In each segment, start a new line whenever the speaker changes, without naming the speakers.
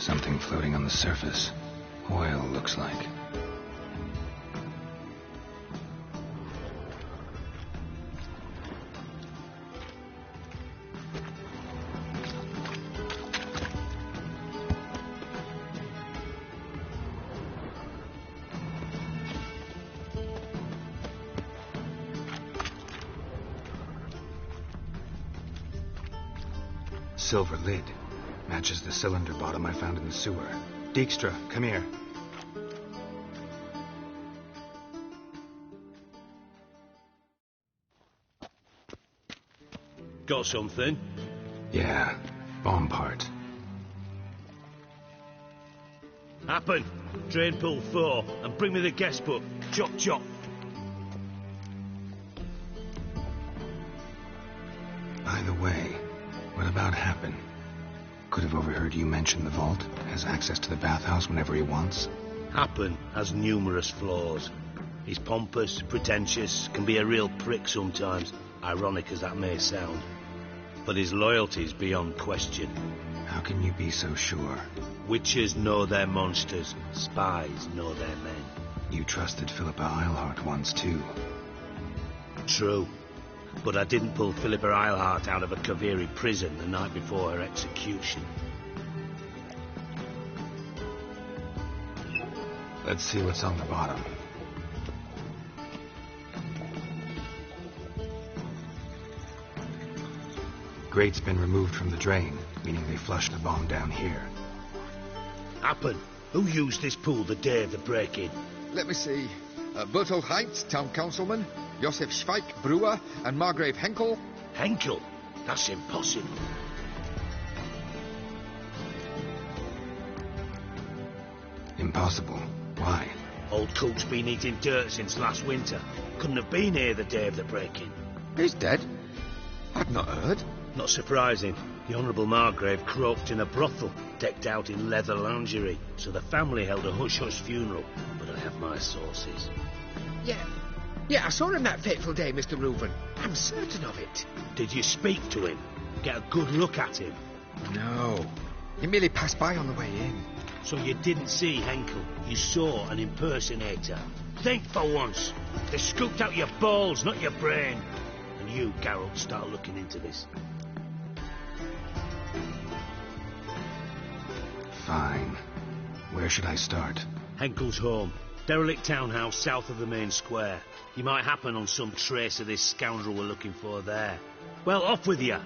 Something floating on the surface. Oil, looks like. Silver lid. Matches the cylinder bottom I found in the sewer. Dijkstra, come here.
Got something?
Yeah, bomb part.
Happen. Drain pool 4, and bring me the guest book. Chop chop.
By the way, what about Happen? Could have overheard you mention the vault. Has access to the bathhouse whenever he wants.
Happen has numerous flaws. He's pompous, pretentious, can be a real prick sometimes, ironic as that may sound. But his loyalty's beyond question.
How can you be so sure?
Witches know their monsters, spies know their men.
You trusted Philippa Eilhart once too.
True. But I didn't pull Philippa Eilhart out of a Kaviri prison the night before her execution.
Let's see what's on the bottom. Grate's been removed from the drain, meaning they flushed the bomb down here.
Happen. Who used this pool the day of the break-in?
Let me see. Bertold Heinz, town councilman, Josef Schweik, brewer, and Margrave Henkel.
Henkel? That's impossible.
Impossible. Why?
Old Cook's been eating dirt since last winter. Couldn't have been here the day of the break-in.
He's dead? I'd not heard.
Not surprising. The Honourable Margrave croaked in a brothel, decked out in leather lingerie, so the family held a hush-hush funeral, but I have my sources.
Yeah, I saw him that fateful day, Mr. Reuven. I'm certain of it.
Did you speak to him? Get a good look at him?
No. He merely passed by on the way in.
So you didn't see Henkel, you saw an impersonator. Think for once. They scooped out your balls, not your brain. And you, Geralt, start looking into this.
Fine. Where should I start?
Henkel's home. Derelict townhouse south of the main square. You might happen on some trace of this scoundrel we're looking for there. Well, off with you.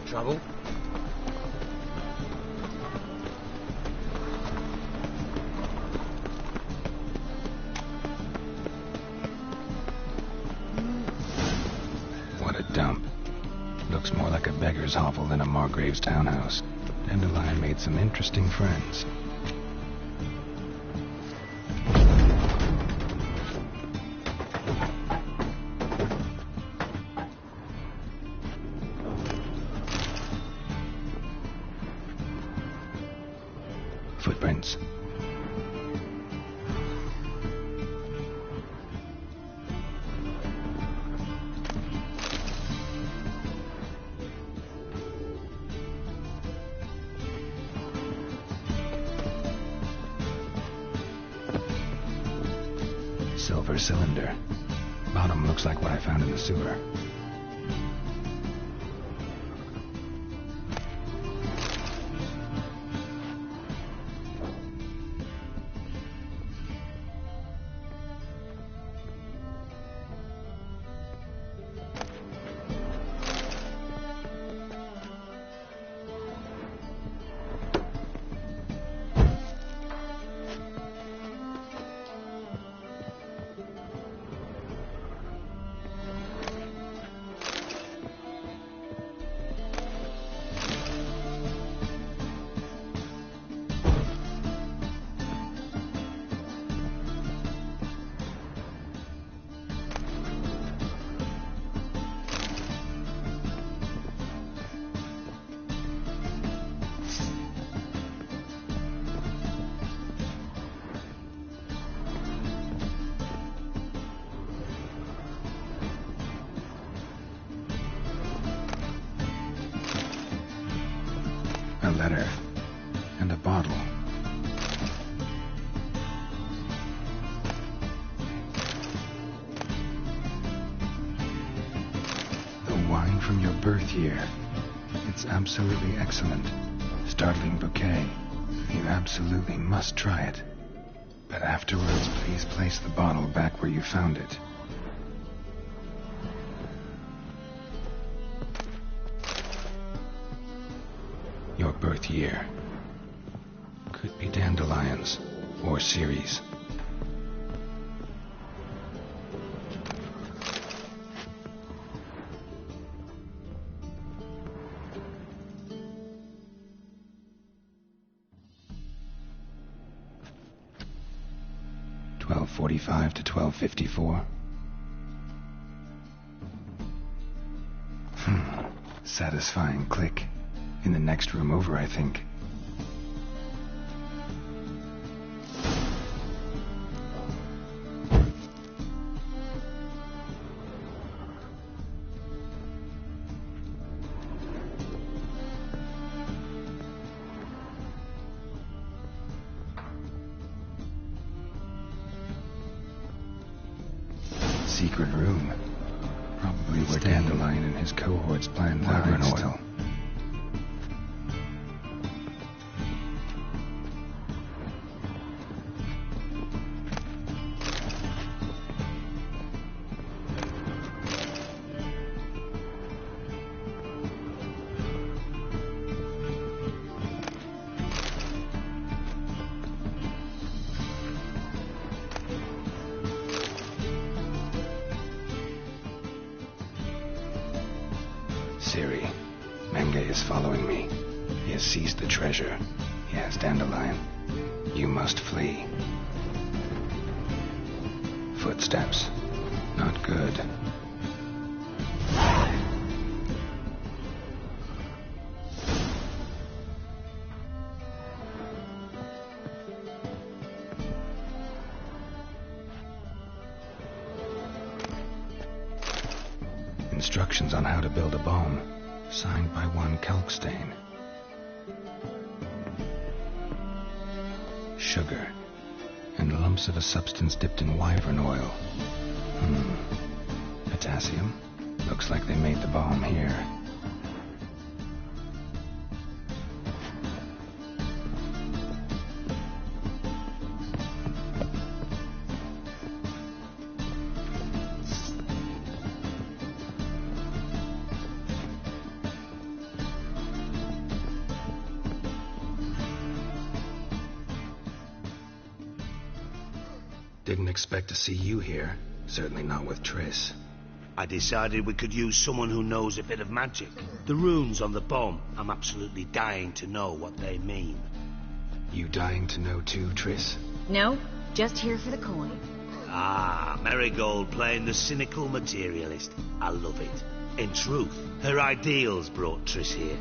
Trouble?
What a dump. Looks more like a beggar's hovel than a Margrave's townhouse. Dandelion made some interesting friends. Footprints. Silver cylinder. Bottom looks like what I found in the sewer. letter. And a bottle. The wine from your birth year. It's absolutely excellent. Startling bouquet. You absolutely must try it. But afterwards, please place the bottle back where you found it. Your birth year. Could be dandelions or Ceres. .45 to 12:54. Satisfying click. In the next room over, I think. Secret room. Probably where Dandelion and his cohorts planned Wyvern oil. Siri, Menge is following me. He has seized the treasure. He has Dandelion. You must flee. Footsteps. Not good. Instructions on how to build a bomb, signed by one Kalkstain. Sugar, and lumps of a substance dipped in wyvern oil. Potassium? Looks like they made the bomb here. Didn't expect to see you here. Certainly not with Triss.
I decided we could use someone who knows a bit of magic. The runes on the bomb, I'm absolutely dying to know what they mean.
You dying to know too, Triss?
No, just here for the coin.
Ah, Marigold playing the cynical materialist. I love it. In truth, her ideals brought Triss here.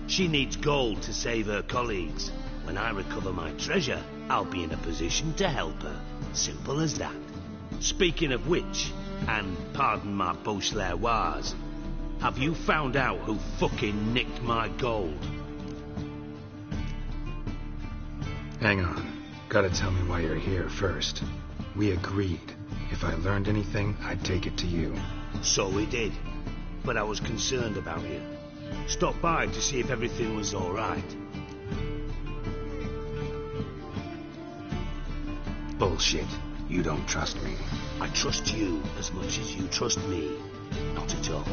She needs gold to save her colleagues. When I recover my treasure, I'll be in a position to help her. Simple as that. Speaking of which, and pardon my Beauclervoise, have you found out who fucking nicked my gold?
Hang on. Gotta tell me why you're here first. We agreed. If I learned anything, I'd take it to you.
So we did. But I was concerned about you. Stopped by to see if everything was all right.
Bullshit. You don't trust me.
I trust you as much as you trust me. Not at all.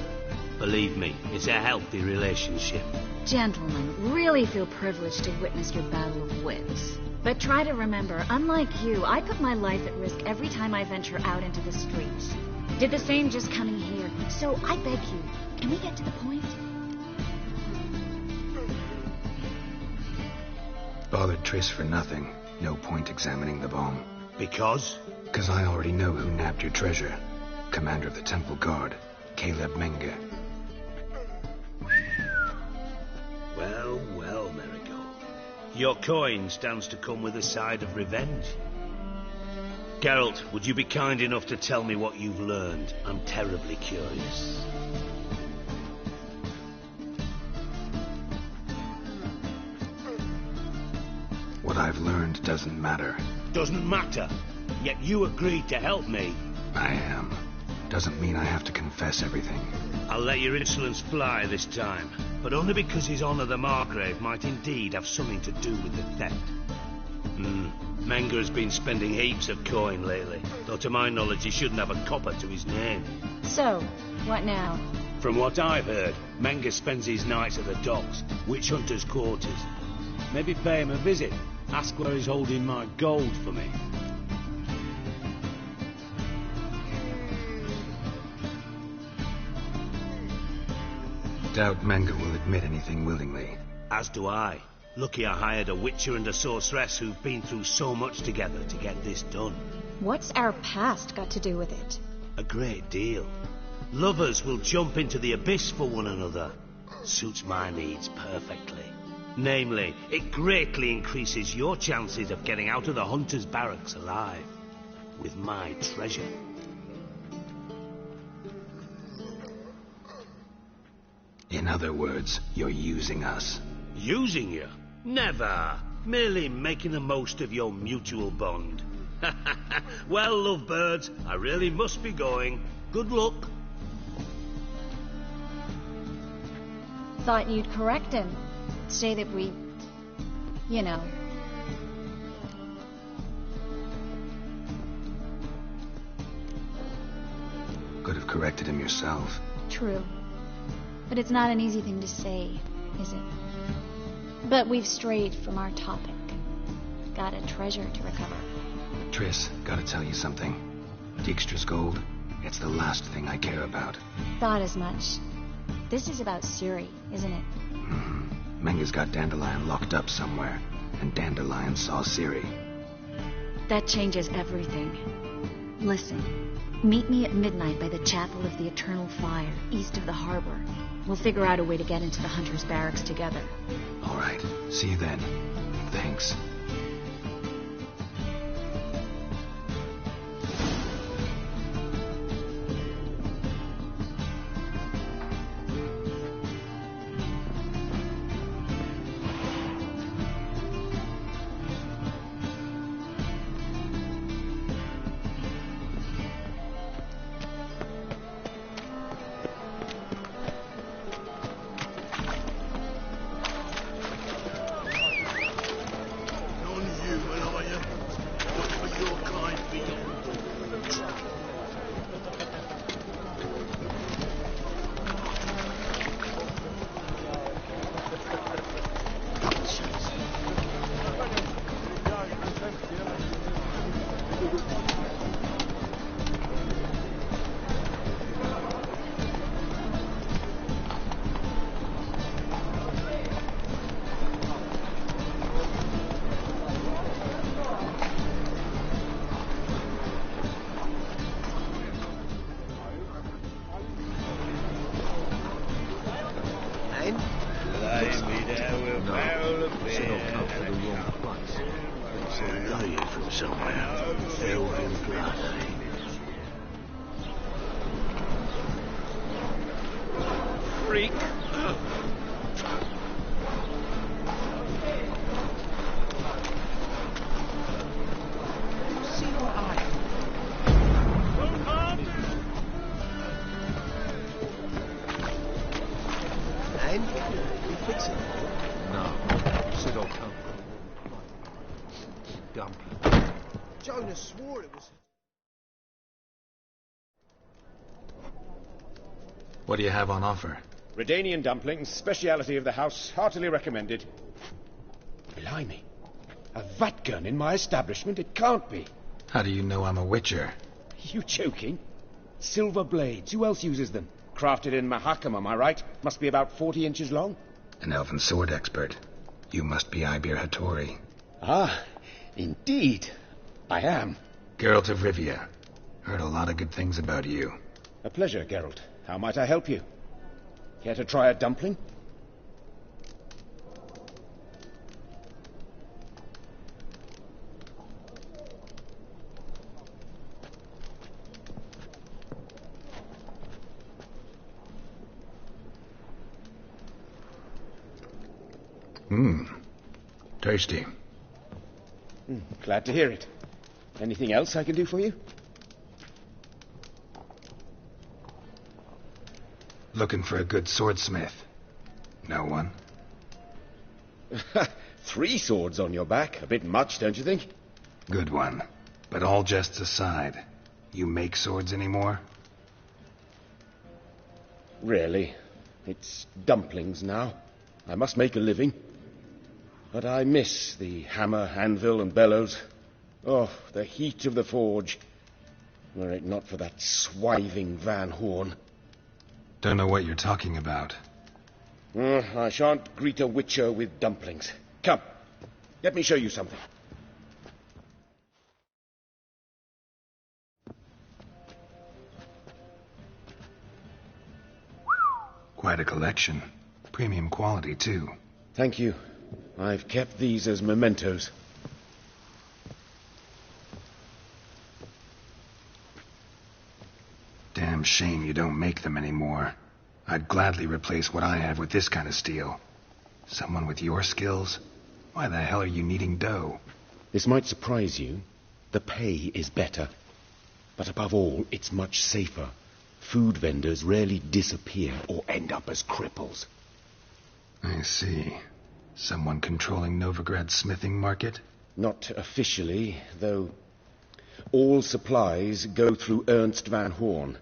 Believe me, it's a healthy relationship.
Gentlemen, really feel privileged to witness your battle of wits. But try to remember, unlike you, I put my life at risk every time I venture out into the streets. Did the same just coming here. So I beg you, can we get to the point?
Bothered Triss for nothing. No point examining the bomb.
Because?
Because I already know who nabbed your treasure. Commander of the Temple Guard, Caleb Menge.
Well, well, Marigold. Your coin stands to come with a side of revenge. Geralt, would you be kind enough to tell me what you've learned? I'm terribly curious.
what I've learned doesn't matter.
Doesn't matter. Yet you agreed to help me.
I am. Doesn't mean I have to confess everything.
I'll let your insolence fly this time, but only because His Honor the Margrave might indeed have something to do with the theft. Menger's been spending heaps of coin lately, though to my knowledge he shouldn't have a copper to his name.
So, what now?
From what I've heard, Menger spends his nights at the docks, witch hunters' quarters. Maybe pay him a visit, ask where he's holding my gold for me.
Doubt Menger will admit anything willingly.
As do I. Lucky I hired a witcher and a sorceress who've been through so much together to get this done.
What's our past got to do with it?
A great deal. Lovers will jump into the abyss for one another. Suits my needs perfectly. Namely, it greatly increases your chances of getting out of the hunter's barracks alive. With my treasure.
In other words, you're using us.
Using you? Never. Merely making the most of your mutual bond. Well, lovebirds, I really must be going. Good luck.
Thought you'd correct him. Say that we... you know...
Could have corrected him yourself.
True. But it's not an easy thing to say, is it? But we've strayed from our topic. Got a treasure to recover.
Triss, gotta tell you something. Dijkstra's gold, it's the last thing I care about.
Thought as much. This is about Suri, isn't it?
Menger's got Dandelion locked up somewhere, and Dandelion saw Ciri.
That changes everything. Listen, meet me at midnight by the Chapel of the Eternal Fire, east of the harbor. We'll figure out a way to get into the Hunter's barracks together.
All right, see you then. Thanks. What do you have on offer?
Redanian dumplings, speciality of the house, heartily recommended. Blimey. A vat gun in my establishment? It can't be.
How do you know I'm a witcher?
You joking? Silver blades. Who else uses them? Crafted in Mahakam, am I right? Must be about 40 inches long.
An elven sword expert. You must be Ibir Hattori.
Ah, indeed. I am.
Geralt of Rivia. Heard a lot of good things about you.
A pleasure, Geralt. How might I help you? Care to try a dumpling?
Tasty.
Glad to hear it. Anything else I can do for you?
Looking for a good swordsmith. No one?
3 swords on your back. A bit much, don't you think?
Good one. But all jests aside, you make swords anymore?
Really. It's dumplings now. I must make a living. But I miss the hammer, anvil, and bellows. Oh, the heat of the forge. Were it not for that swiving Van Horn.
Don't know what you're talking about.
I shan't greet a witcher with dumplings. Come, let me show you something.
Quite a collection. Premium quality, too.
Thank you. I've kept these as mementos.
Damn shame you don't make them anymore. I'd gladly replace what I have with this kind of steel. Someone with your skills? Why the hell are you needing dough?
This might surprise you. The pay is better. But above all, it's much safer. Food vendors rarely disappear or end up as cripples.
I see. Someone controlling Novigrad's smithing market?
Not officially, though all supplies go through Ernst Van Horn.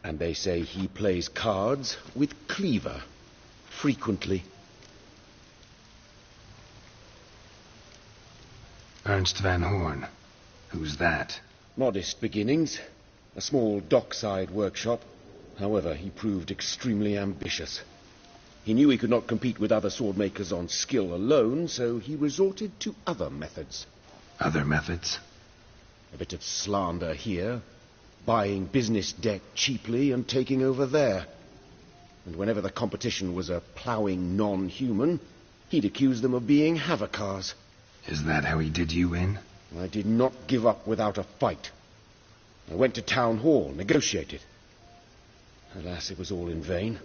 And they say he plays cards with Cleaver. Frequently.
Ernst Van Horn. Who's that?
Modest beginnings. A small dockside workshop. However, he proved extremely ambitious. He knew he could not compete with other swordmakers on skill alone, so he resorted to other methods.
Other methods?
A bit of slander here, buying business debt cheaply and taking over there. And whenever the competition was a ploughing non-human, he'd accuse them of being Havocars.
Is that how he did you in?
I did not give up without a fight. I went to Town Hall, negotiated. Alas, it was all in vain.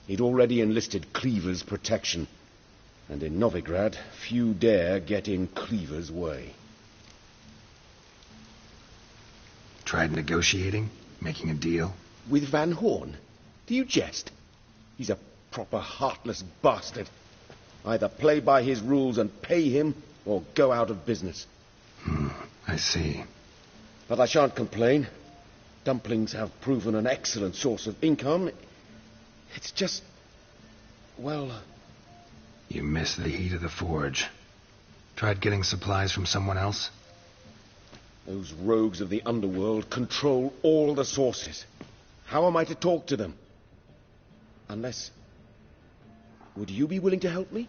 He'd already enlisted Cleaver's protection, and in Novigrad, few dare get in Cleaver's way.
Tried negotiating? Making a deal?
With Van Horn? Do you jest? He's a proper heartless bastard. Either play by his rules and pay him, or go out of business.
I see.
But I shan't complain. Dumplings have proven an excellent source of income. It's just, well...
You miss the heat of the forge. Tried getting supplies from someone else?
Those rogues of the underworld control all the sources. How am I to talk to them? Unless... Would you be willing to help me?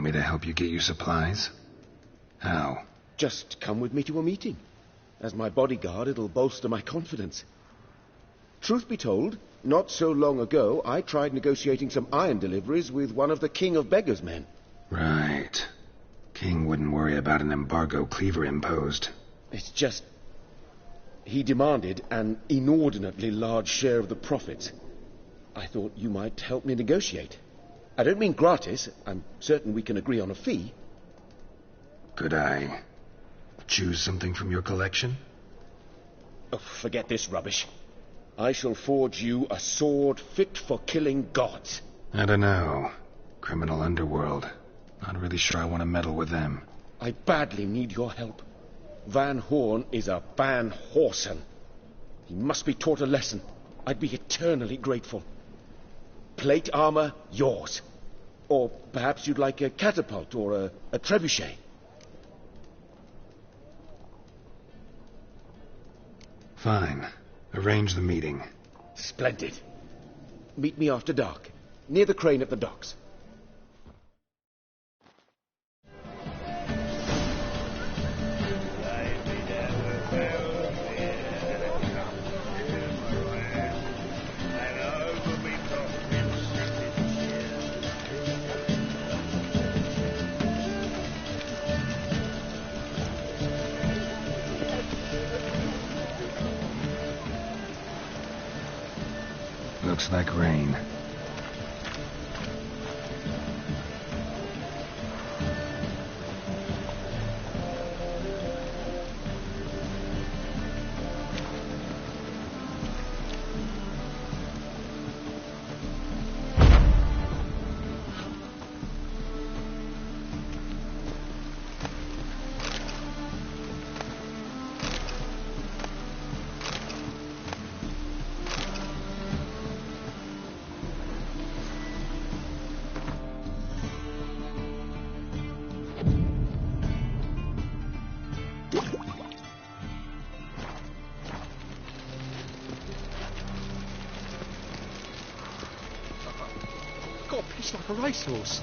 me to help you get your supplies? How?
Just come with me to a meeting. As my bodyguard, it'll bolster my confidence. Truth be told, not so long ago, I tried negotiating some iron deliveries with one of the King of Beggars' men.
Right. King wouldn't worry about an embargo Cleaver imposed.
It's just... he demanded an inordinately large share of the profits. I thought you might help me negotiate. I don't mean gratis. I'm certain we can agree on a fee.
Could I choose something from your collection?
Oh, forget this rubbish. I shall forge you a sword fit for killing gods.
I don't know. Criminal underworld. Not really sure I want to meddle with them.
I badly need your help. Van Horn is a Van Horsen. He must be taught a lesson. I'd be eternally grateful. Plate armor, yours. Or perhaps you'd like a catapult or a trebuchet.
Fine. Arrange the meeting.
Splendid. Meet me after dark, near the crane at the docks.
Looks like rain.
Got pissed like a racehorse.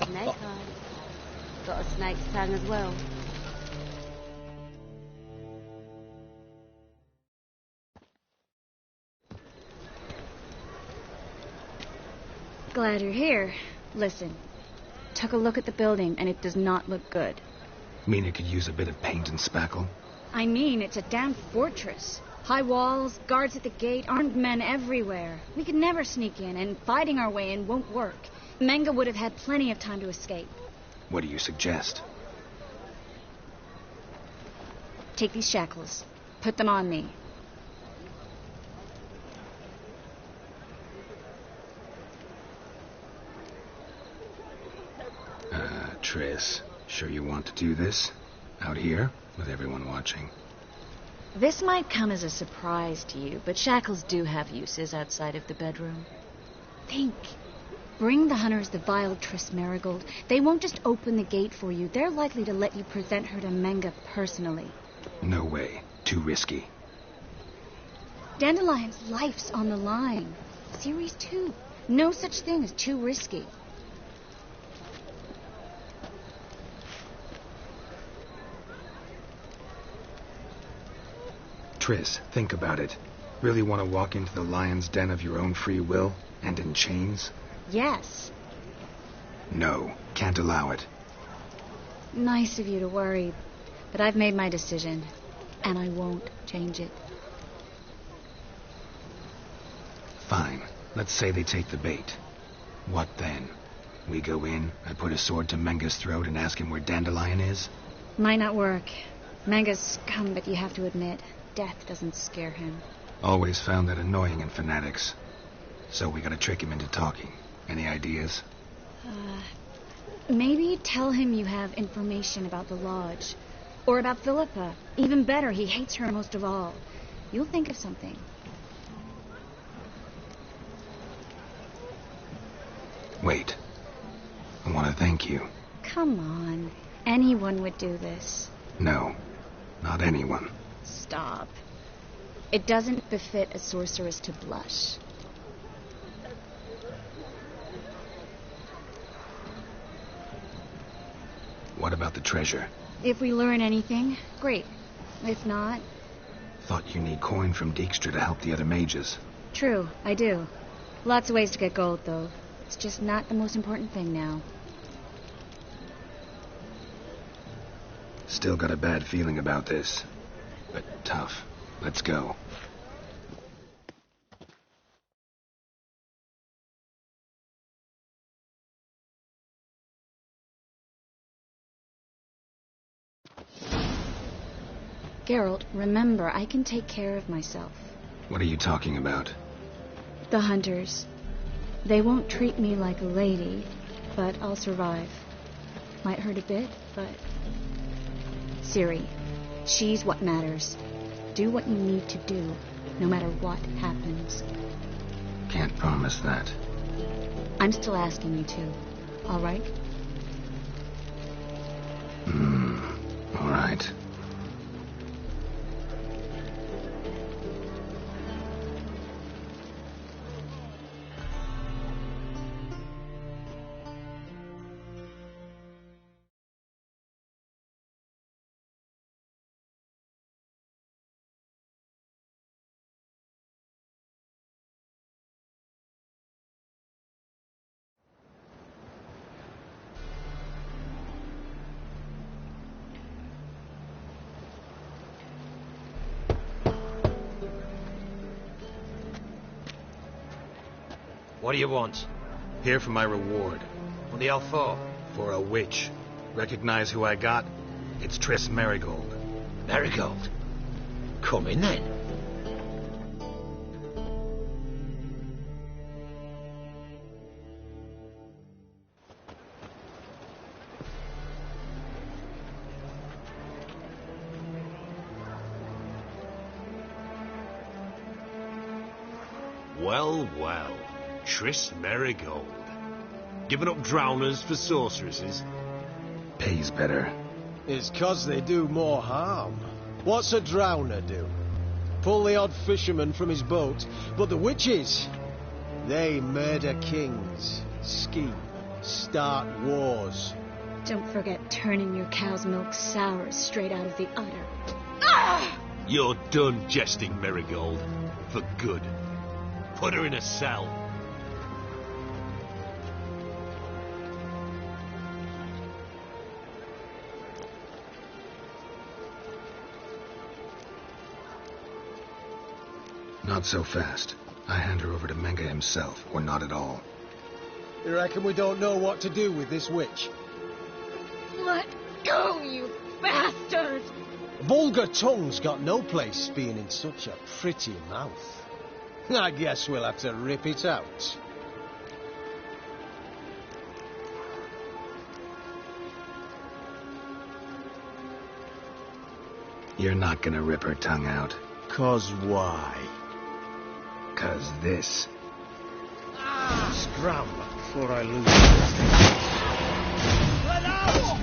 Snake eye. Got a snake's tongue as well.
Glad you're here. Listen, took a look at the building and it does not look good.
Mean it could use a bit of paint and spackle?
I mean, it's a damn fortress. High walls, guards at the gate, armed men everywhere. We could never sneak in, and fighting our way in won't work. Menga would have had plenty of time to escape.
What do you suggest?
Take these shackles. Put them on me.
Triss, sure you want to do this? Out here, with everyone watching?
This might come as a surprise to you, but shackles do have uses outside of the bedroom. Think. Bring the hunters the vile Triss Marigold. They won't just open the gate for you. They're likely to let you present her to Menga personally.
No way. Too risky.
Dandelion's life's on the line. Series 2. No such thing as too risky.
Triss, think about it. Really want to walk into the lion's den of your own free will, and in chains?
Yes.
No, can't allow it.
Nice of you to worry, but I've made my decision, and I won't change it.
Fine. Let's say they take the bait. What then? We go in, I put a sword to Menga's throat and ask him where Dandelion is?
Might not work. Menga's scum, but you have to admit, death doesn't scare him.
Always found that annoying in fanatics. So we gotta trick him into talking. Any ideas?
Maybe tell him you have information about the Lodge. Or about Philippa. Even better, he hates her most of all. You'll think of something.
Wait. I want to thank you.
Come on. Anyone would do this.
No, not anyone.
Stop. It doesn't befit a sorceress to blush.
What about the treasure?
If we learn anything, great. If not...
Thought you need coin from Dijkstra to help the other mages.
True, I do. Lots of ways to get gold, though. It's just not the most important thing now.
Still got a bad feeling about this. But tough. Let's go.
Geralt, remember, I can take care of myself.
What are you talking about?
The hunters. They won't treat me like a lady, but I'll survive. Might hurt a bit, but... Ciri, she's what matters. Do what you need to do, no matter what happens.
Can't promise that.
I'm still asking you to, all right?
All right.
What do you want?
Here for my reward.
What the hell for?
For a witch. Recognize who I got? It's Triss Marigold.
Marigold? Come in then.
Well, well. Triss Marigold. Giving up drowners for sorceresses?
Pays better.
It's 'cause they do more harm. What's a drowner do? Pull the odd fisherman from his boat, but the witches, they murder kings, scheme, start wars.
Don't forget turning your cow's milk sour straight out of the udder. Ah!
You're done jesting, Marigold. For good. Put her in a cell.
Not so fast. I hand her over to Menga himself, or not at all.
You reckon we don't know what to do with this witch?
Let go, you bastard!
Vulgar tongue's got no place being in such a pretty mouth. I guess we'll have to rip it out.
You're not gonna rip her tongue out.
'Cause why?
'Cause this.
Scram before I lose this. Let out!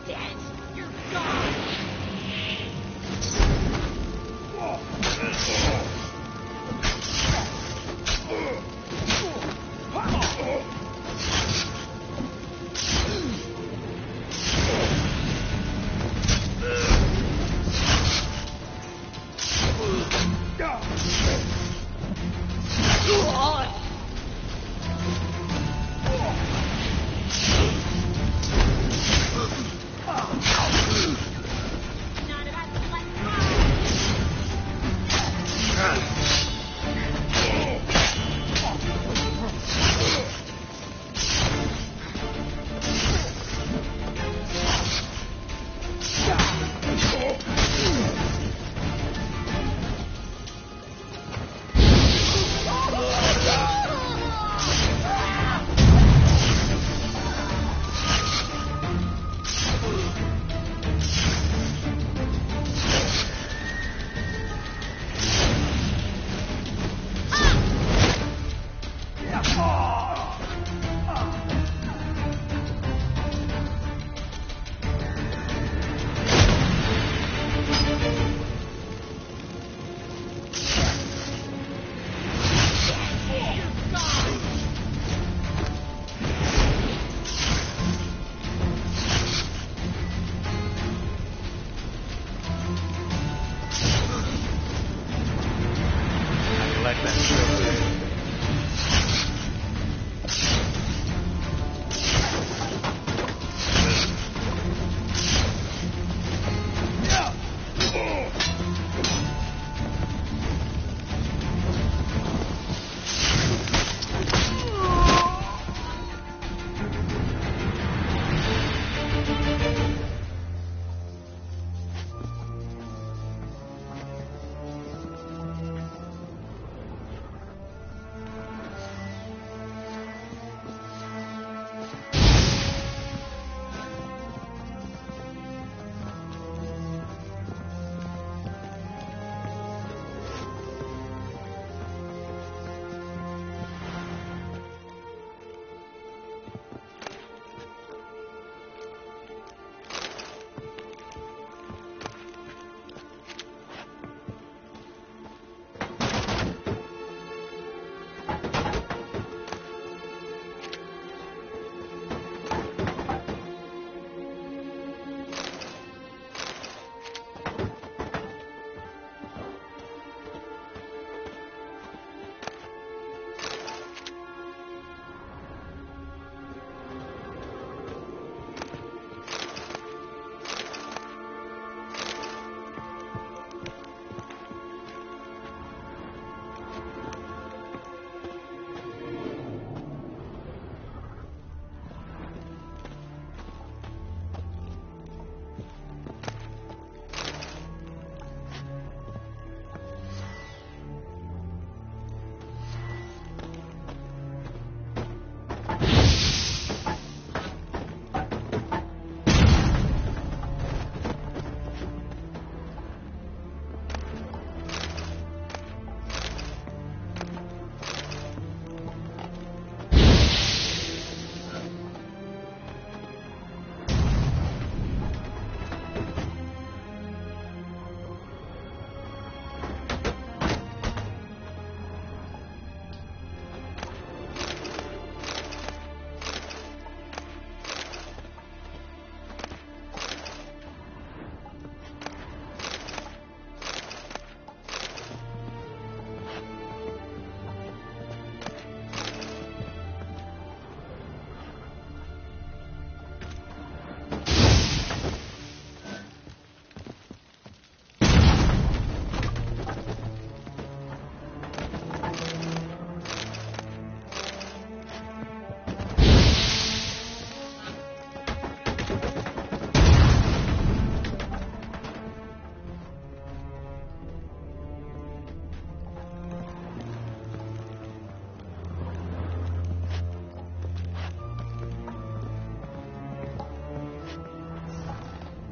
dead. You're gone.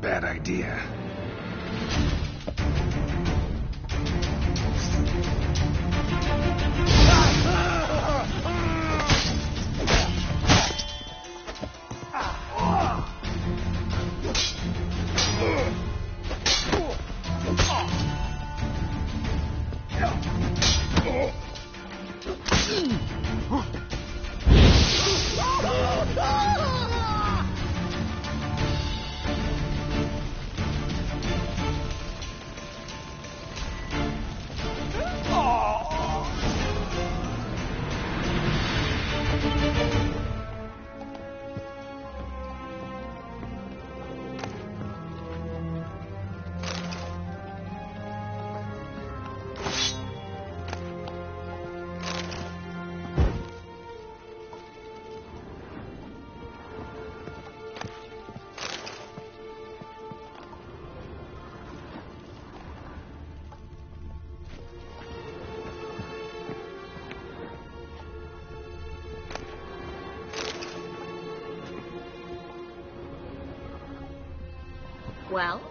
Bad idea.
Well?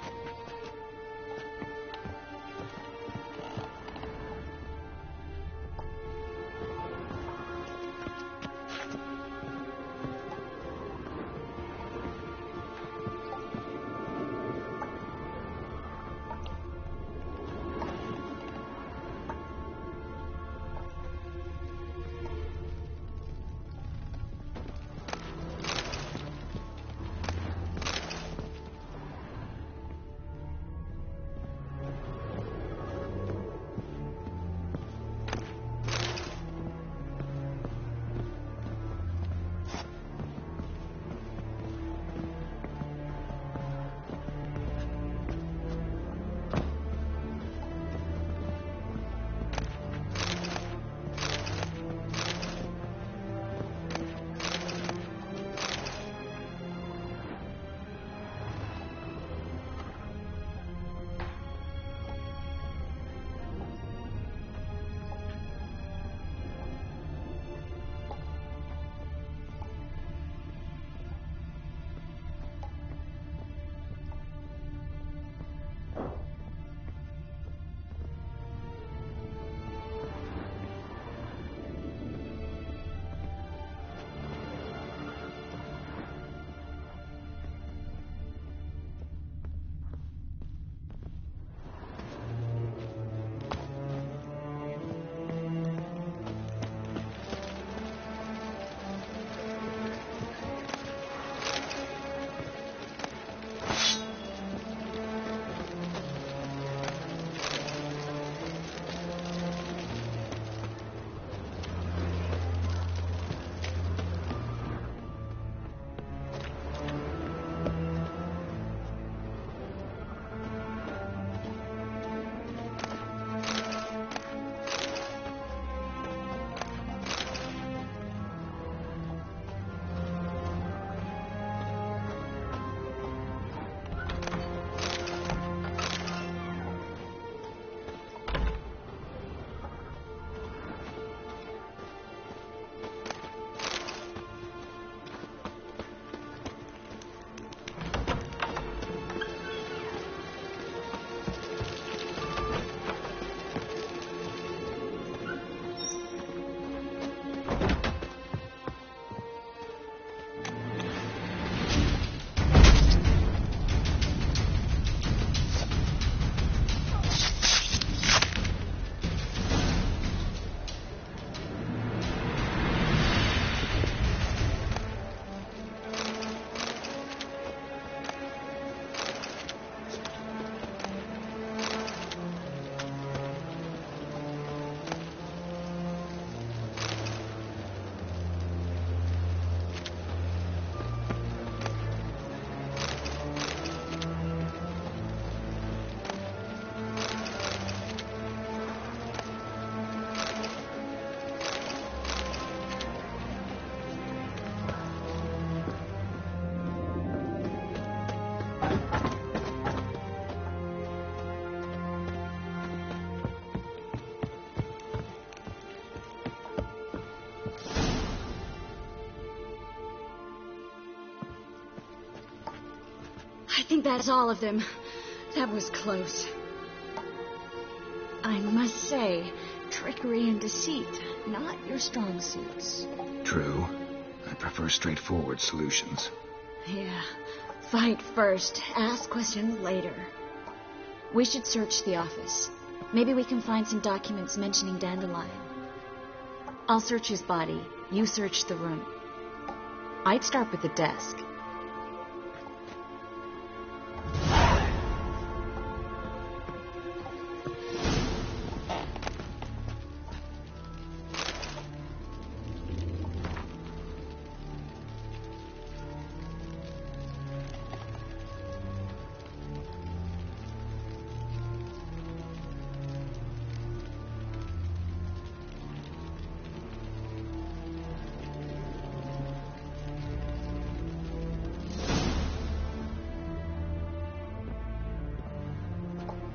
I think that's all of them. That was close. I must say, trickery and deceit, not your strong suits.
True. I prefer straightforward solutions.
Yeah. Fight first, ask questions later. We should search the office. Maybe we can find some documents mentioning Dandelion. I'll search his body. You search the room. I'd start with the desk.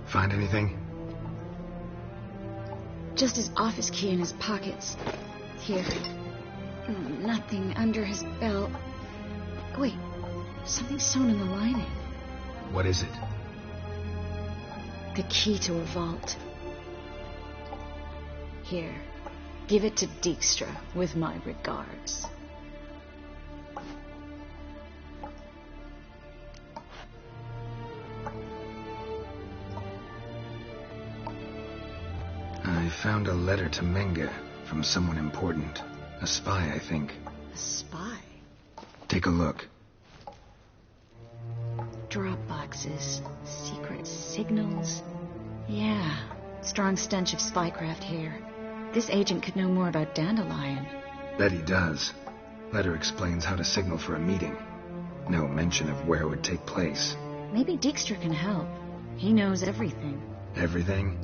Find anything?
Just his office key in his pockets. Here. Nothing under his belt. Wait, something sewn in the lining.
What is it?
The key to a vault. Here, give it to Dijkstra with my regards.
I found a letter to Menge from someone important. A spy, I think.
A spy?
Take a look.
Drop boxes, secret signals. Yeah, strong stench of spycraft here. This agent could know more about Dandelion.
Bet he does. Letter explains how to signal for a meeting. No mention of where it would take place.
Maybe Dijkstra can help. He knows everything.
Everything?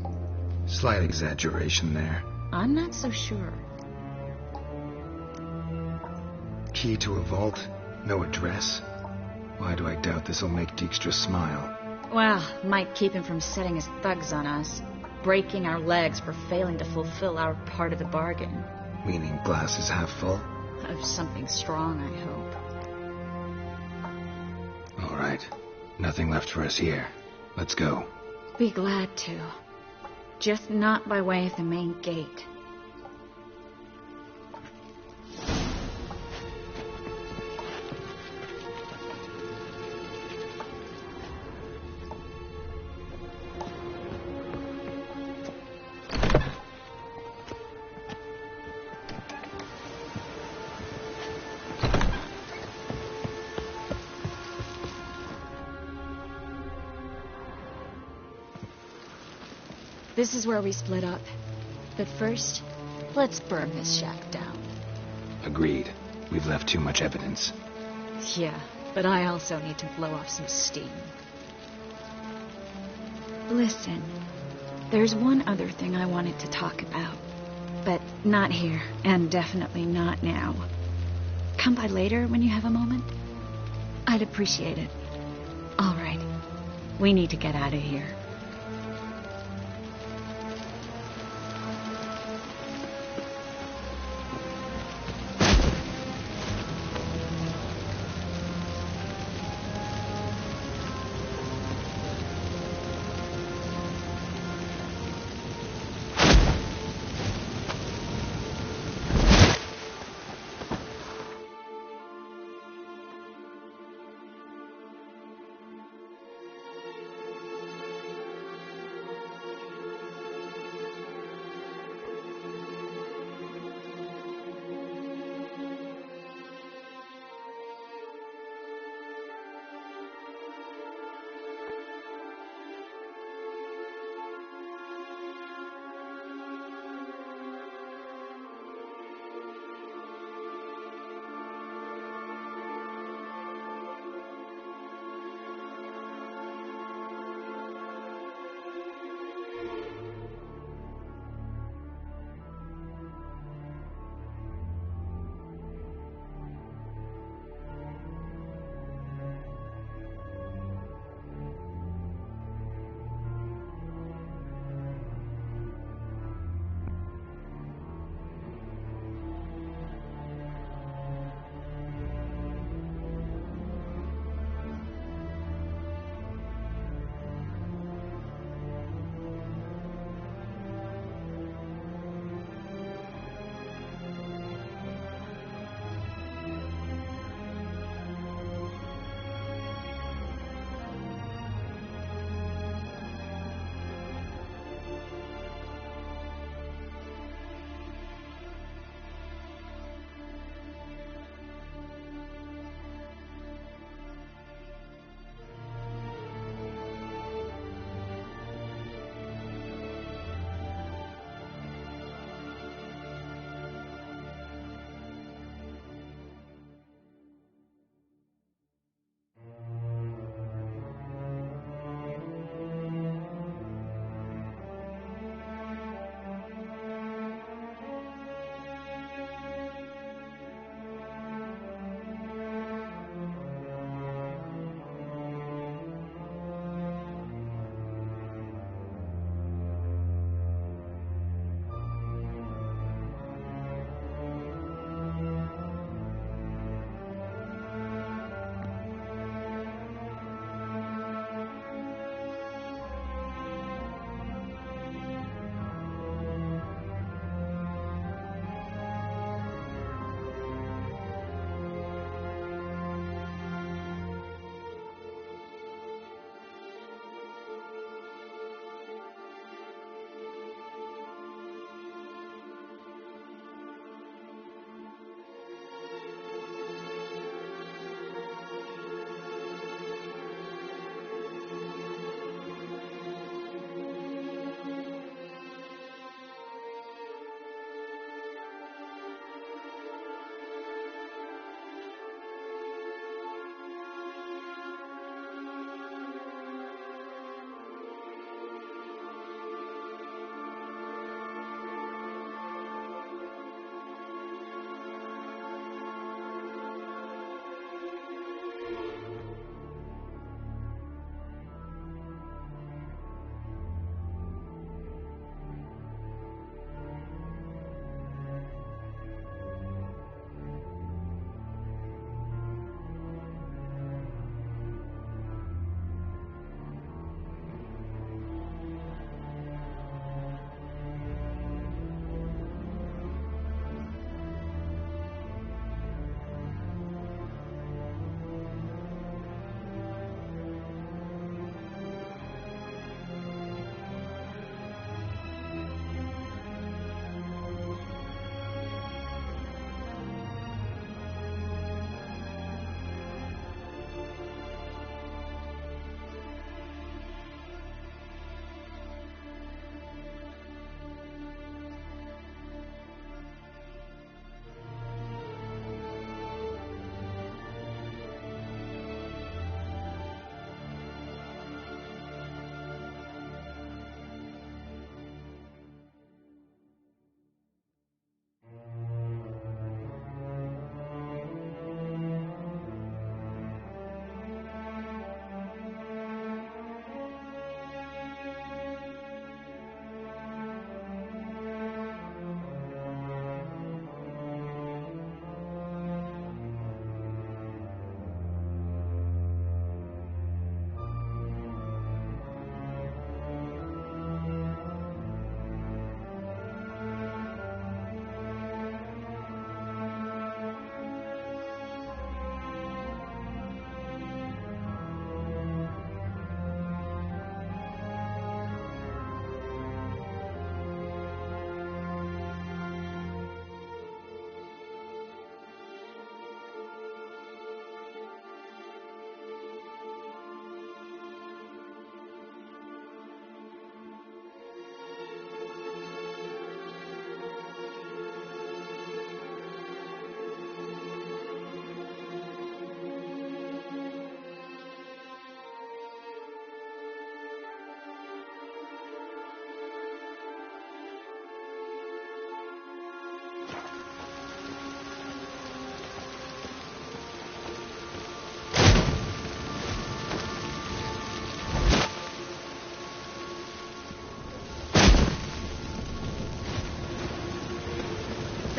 Slight exaggeration there.
I'm not so sure.
Key to a vault? No address? Why do I doubt this'll make Dijkstra smile?
Well, might keep him from setting his thugs on us. Breaking our legs for failing to fulfill our part of the bargain.
Meaning glass is half full?
Of something strong, I hope.
All right. Nothing left for us here. Let's go.
Be glad to. Just not by way of the main gate. This is where we split up. But first, let's burn this shack down.
Agreed. We've left too much evidence.
Yeah, but I also need to blow off some steam. Listen, there's one other thing I wanted to talk about. But not here, and definitely not now. Come by later when you have a moment. I'd appreciate it. All right. We need to get out of here.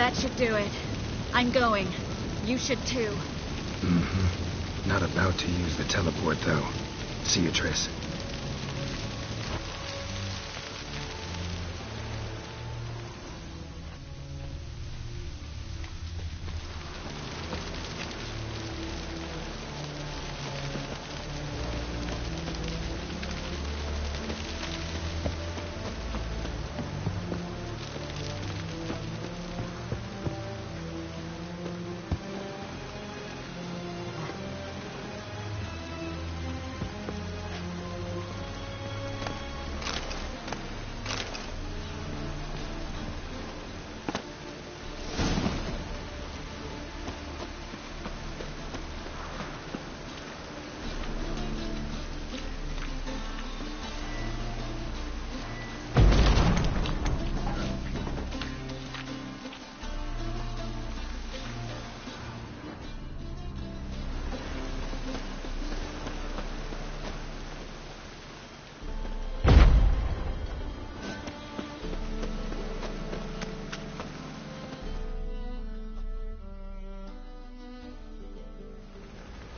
That should do it. I'm going. You should too.
Mm-hmm. Not about to use the teleport, though. See you, Triss.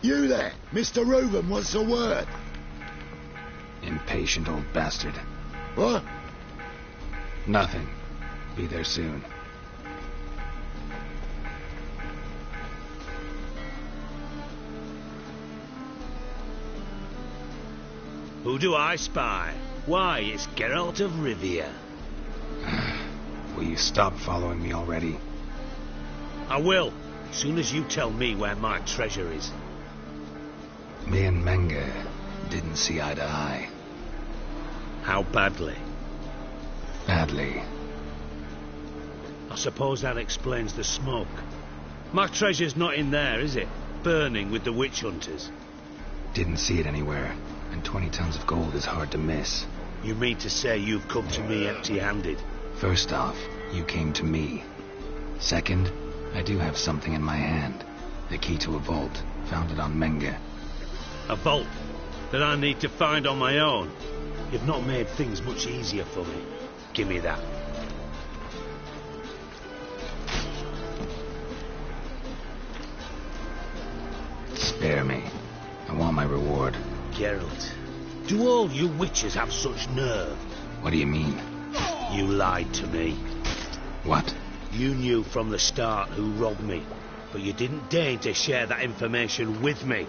You there, Mr. Reuben wants a word.
Impatient old bastard.
What?
Nothing. Be there soon.
Who do I spy? Why, it's Geralt of Rivia.
Will you stop following me already?
I will, as soon as you tell me where my treasure is.
Me and Menge didn't see eye to eye.
How badly?
Badly.
I suppose that explains the smoke. My treasure's not in there, is it? Burning with the witch hunters.
Didn't see it anywhere, and 20 tons of gold is hard to miss.
You mean to say you've come to me empty-handed?
First off, you came to me. Second, I do have something in my hand. The key to a vault, founded on Menge.
A vault that I need to find on my own. You've not made things much easier for me. Give me that.
Spare me. I want my reward.
Geralt, do all you witches have such nerve?
What do you mean?
You lied to me.
What?
You knew from the start who robbed me, but you didn't deign to share that information with me.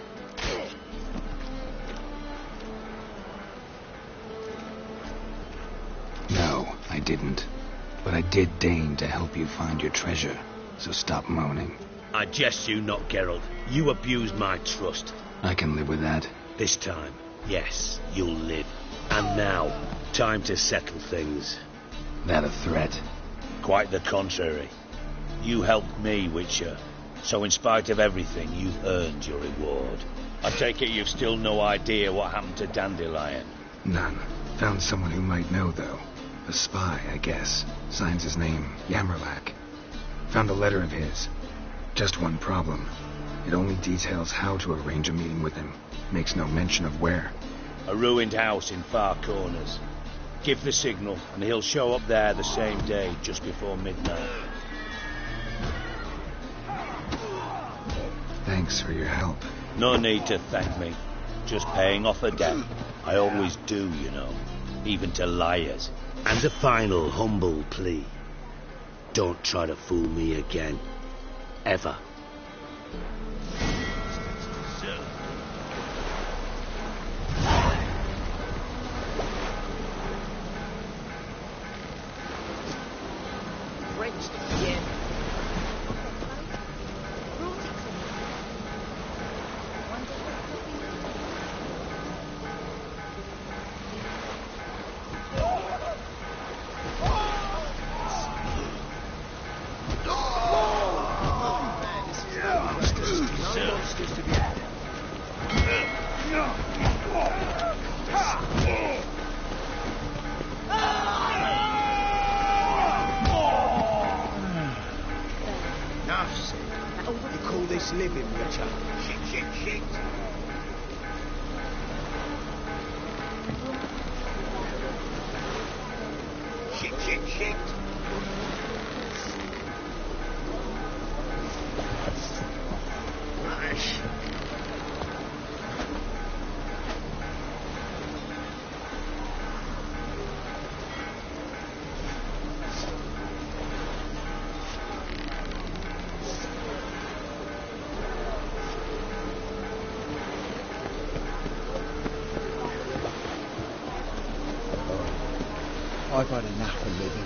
No, I didn't. But I did deign to help you find your treasure, so stop moaning.
I jest you not, Geralt. You abused my trust.
I can live with that.
This time, yes, you'll live. And now, time to settle things.
That a threat?
Quite the contrary. You helped me, Witcher. So in spite of everything, you've earned your reward. I take it you've still no idea what happened to Dandelion?
None. Found someone who might know, though. A spy, I guess. Signs his name, Yammerlack. Found a letter of his. Just one problem. It only details how to arrange a meeting with him. Makes no mention of where.
A ruined house in Far Corners. Give the signal, and he'll show up there the same day, just before midnight.
Thanks for your help.
No need to thank me. Just paying off a debt. I always do, you know. Even to liars. And a final humble plea. Don't try to fool me again. Ever.
Living, Richard. Shit.
I've had enough of living.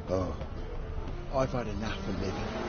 Oh, I've had enough of living.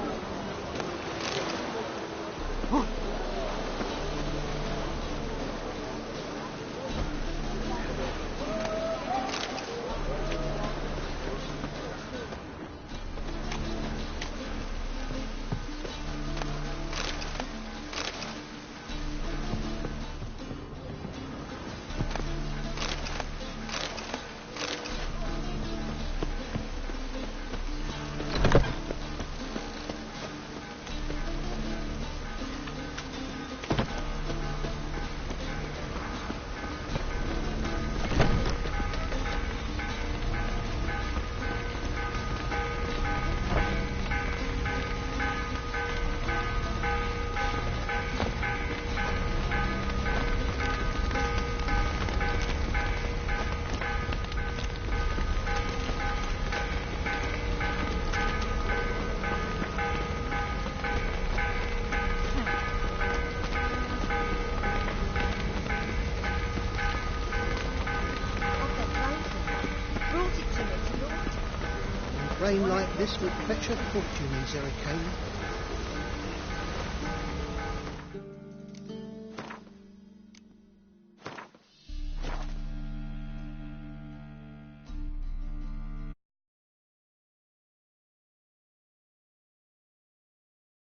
Rain like this would fetch a fortune in Zerrikane.